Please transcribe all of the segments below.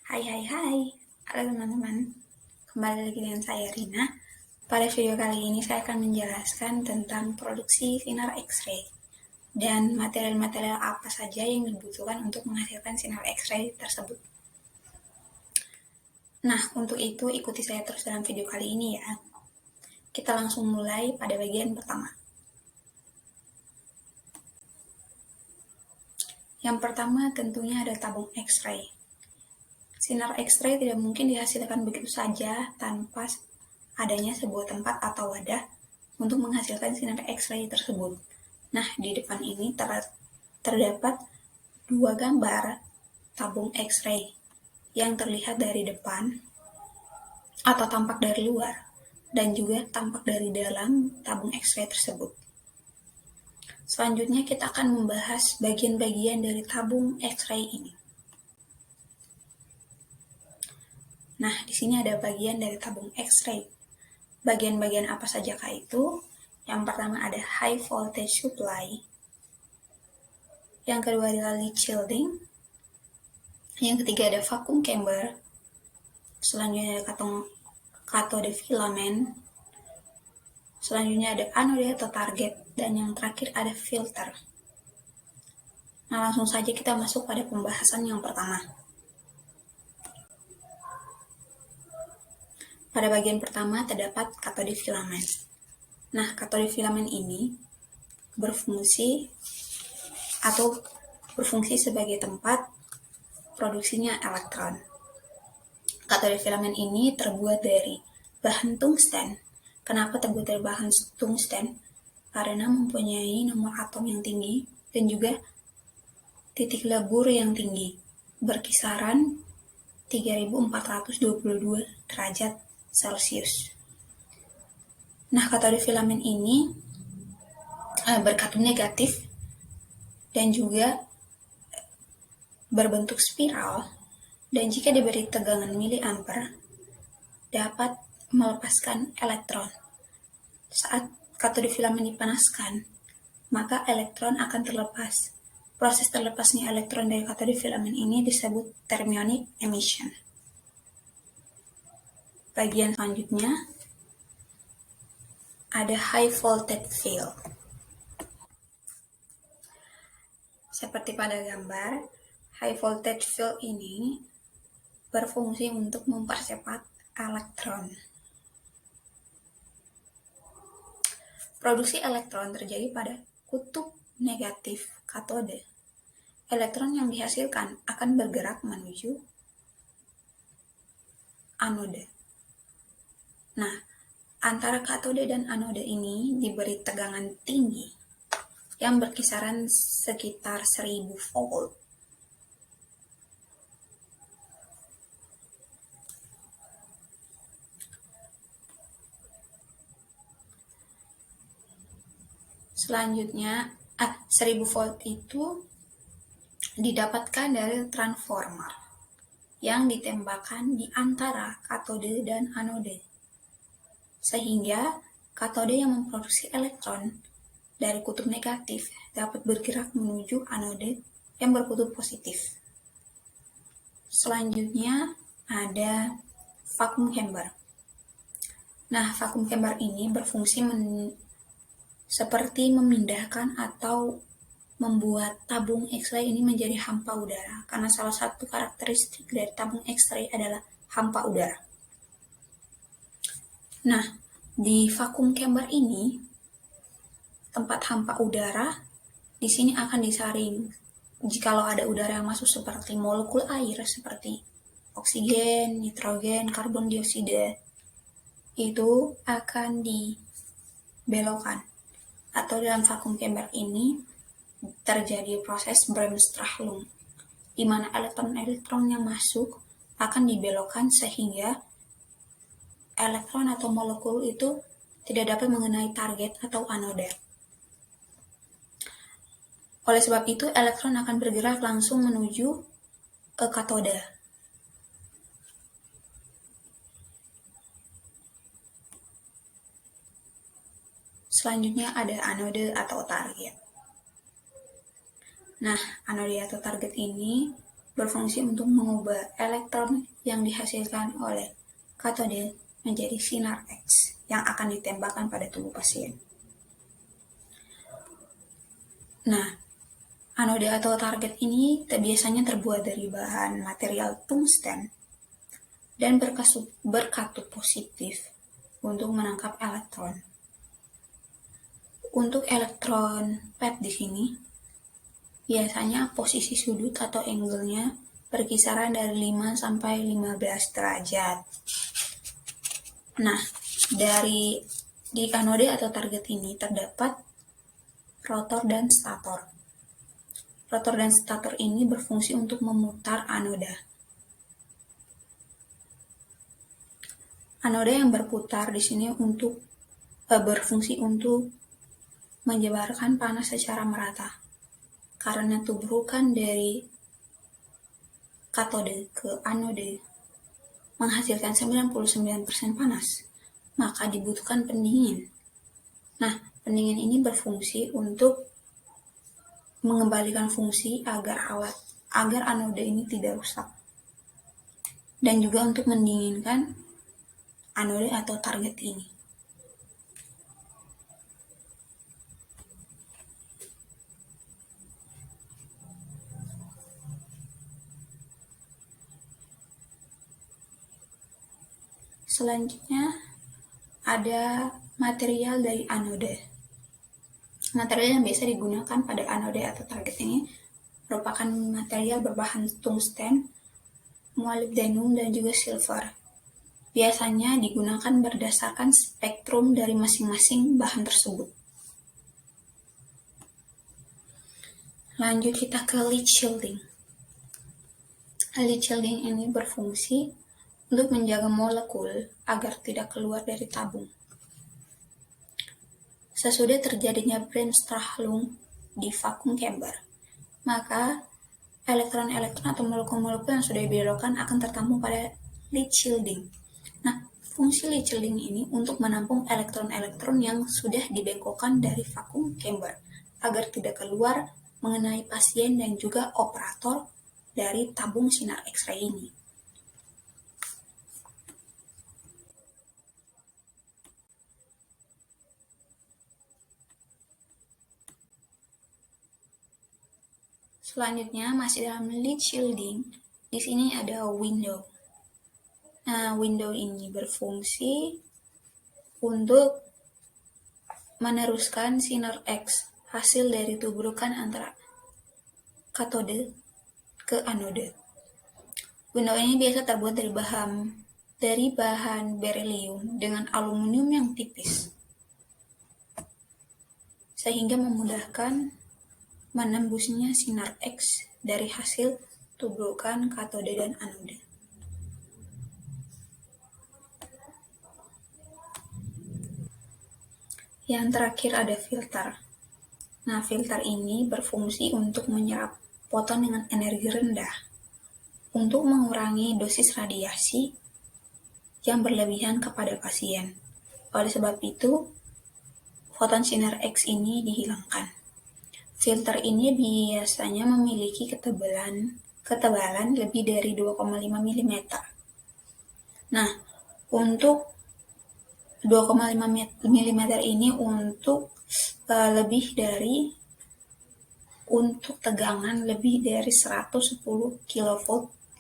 Hai hai hai, halo teman-teman, kembali lagi dengan saya Rina. Pada video kali ini saya akan menjelaskan tentang produksi sinar X-ray dan material-material apa saja yang dibutuhkan untuk menghasilkan sinar X-ray tersebut. Nah, untuk itu ikuti saya terus dalam video kali ini ya. Kita langsung mulai pada bagian pertama. Yang pertama tentunya ada tabung X-ray. Sinar X-ray tidak mungkin dihasilkan begitu saja tanpa adanya sebuah tempat atau wadah untuk menghasilkan sinar X-ray tersebut. Nah, di depan ini terdapat dua gambar tabung X-ray yang terlihat dari depan atau tampak dari luar dan juga tampak dari dalam tabung X-ray tersebut. Selanjutnya kita akan membahas bagian-bagian dari tabung X-ray ini. Nah, di sini ada bagian dari tabung X-ray. Bagian-bagian apa sajakah itu? Yang pertama ada high voltage supply. Yang kedua adalah lead shielding. Yang ketiga ada vacuum chamber. Selanjutnya ada cathode filament. Selanjutnya ada anode atau target. Dan yang terakhir ada filter. Nah, langsung saja kita masuk pada pembahasan yang pertama. Pada bagian pertama terdapat cathode filament. Nah, cathode filament ini berfungsi sebagai tempat produksinya elektron. Cathode filament ini terbuat dari bahan tungsten. Kenapa terbuat dari bahan tungsten? Karena mempunyai nomor atom yang tinggi dan juga titik lebur yang tinggi, berkisaran 3422 derajat Celcius. Nah, cathode filament ini berkatun negatif dan juga berbentuk spiral, dan jika diberi tegangan miliampere dapat melepaskan elektron. Saat cathode filament dipanaskan, maka elektron akan terlepas. Proses terlepasnya elektron dari cathode filament ini disebut thermionic emission. Bagian selanjutnya ada high voltage field. Seperti pada gambar, high voltage field ini berfungsi untuk mempercepat elektron. Produksi elektron terjadi pada kutub negatif katode. Elektron yang dihasilkan akan bergerak menuju anode. Nah, antara katode dan anode ini diberi tegangan tinggi yang berkisaran sekitar 1000 volt. Selanjutnya, 1000 volt itu didapatkan dari transformer yang ditembakkan di antara katode dan anode. Sehingga katode yang memproduksi elektron dari kutub negatif dapat bergerak menuju anode yang berkutub positif. Selanjutnya ada vacuum chamber. Nah, vacuum chamber ini berfungsi seperti memindahkan atau membuat tabung X-ray ini menjadi hampa udara, karena salah satu karakteristik dari tabung X-ray adalah hampa udara. Nah, di vacuum chamber ini, tempat hampa udara di sini akan disaring. Jikalau ada udara yang masuk seperti molekul air seperti oksigen, nitrogen, karbon dioksida, itu akan dibelokkan. Atau dalam vacuum chamber ini terjadi proses Bremsstrahlung, di mana elektron-elektron yang masuk akan dibelokkan sehingga elektron atau molekul itu tidak dapat mengenai target atau anode. Oleh sebab itu, elektron akan bergerak langsung menuju ke katode. Selanjutnya ada anode atau target. Nah, anode atau target ini berfungsi untuk mengubah elektron yang dihasilkan oleh katode menjadi sinar X yang akan ditembakkan pada tubuh pasien. Nah, anode atau target ini biasanya terbuat dari bahan material tungsten dan berkatup positif untuk menangkap elektron. Untuk elektron PET di sini, biasanya posisi sudut atau angle-nya berkisaran dari 5 sampai 15 derajat. Nah, di anode atau target ini terdapat rotor dan stator. Rotor dan stator ini berfungsi untuk memutar anoda. Anoda yang berputar di sini berfungsi untuk menyebarkan panas secara merata. Karena tubrukan dari katode ke anode menghasilkan 99% panas, maka dibutuhkan pendingin. Nah, pendingin ini berfungsi untuk mengembalikan fungsi agar anode ini tidak rusak. Dan juga untuk mendinginkan anode atau target ini. Selanjutnya ada material dari anode. Material yang biasa digunakan pada anode atau target ini merupakan material berbahan tungsten, molybdenum, dan juga silver. Biasanya digunakan berdasarkan spektrum dari masing-masing bahan tersebut. Lanjut kita ke lead shielding. Lead shielding ini berfungsi untuk menjaga molekul agar tidak keluar dari tabung. Sesudah terjadinya Bremsstrahlung di vacuum chamber, maka elektron-elektron atau molekul-molekul yang sudah dibelokkan akan tertampung pada lead shielding. Nah, fungsi lead shielding ini untuk menampung elektron-elektron yang sudah dibengkokkan dari vacuum chamber agar tidak keluar mengenai pasien dan juga operator dari tabung sinar X-ray ini. Selanjutnya masih dalam lead shielding, di sini ada window. Nah, window ini berfungsi untuk meneruskan sinar X hasil dari tubrukan antara katode ke anode. Window ini biasa terbuat dari bahan berelium dengan aluminium yang tipis, sehingga memudahkan menembusnya sinar X dari hasil tubrukan katode dan anode. Yang terakhir ada filter. Nah, filter ini berfungsi untuk menyerap foton dengan energi rendah untuk mengurangi dosis radiasi yang berlebihan kepada pasien. Oleh sebab itu, foton sinar X ini dihilangkan. Filter ini biasanya memiliki ketebalan lebih dari 2,5 mm. Nah, untuk 2,5 mm ini untuk tegangan lebih dari 110 kV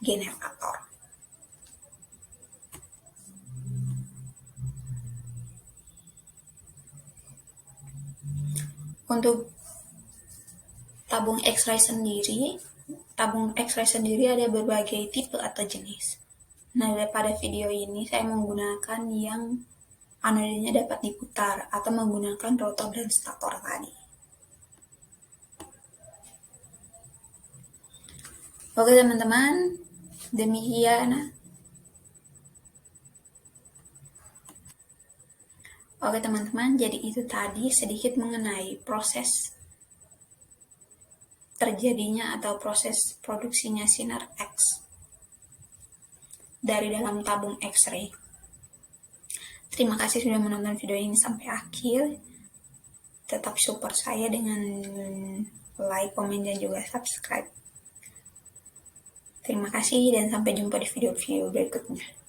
generator. Untuk tabung X-ray sendiri ada berbagai tipe atau jenis. Nah, pada video ini saya menggunakan yang anodenya dapat diputar atau menggunakan rotor dan stator tadi. Oke teman-teman, demikian. Oke teman-teman, jadi itu tadi sedikit mengenai proses terjadinya atau proses produksinya sinar X dari dalam tabung X-ray. Terima kasih sudah menonton video ini sampai akhir. Tetap support saya dengan like, komen, dan juga subscribe. Terima kasih dan sampai jumpa di video-video berikutnya.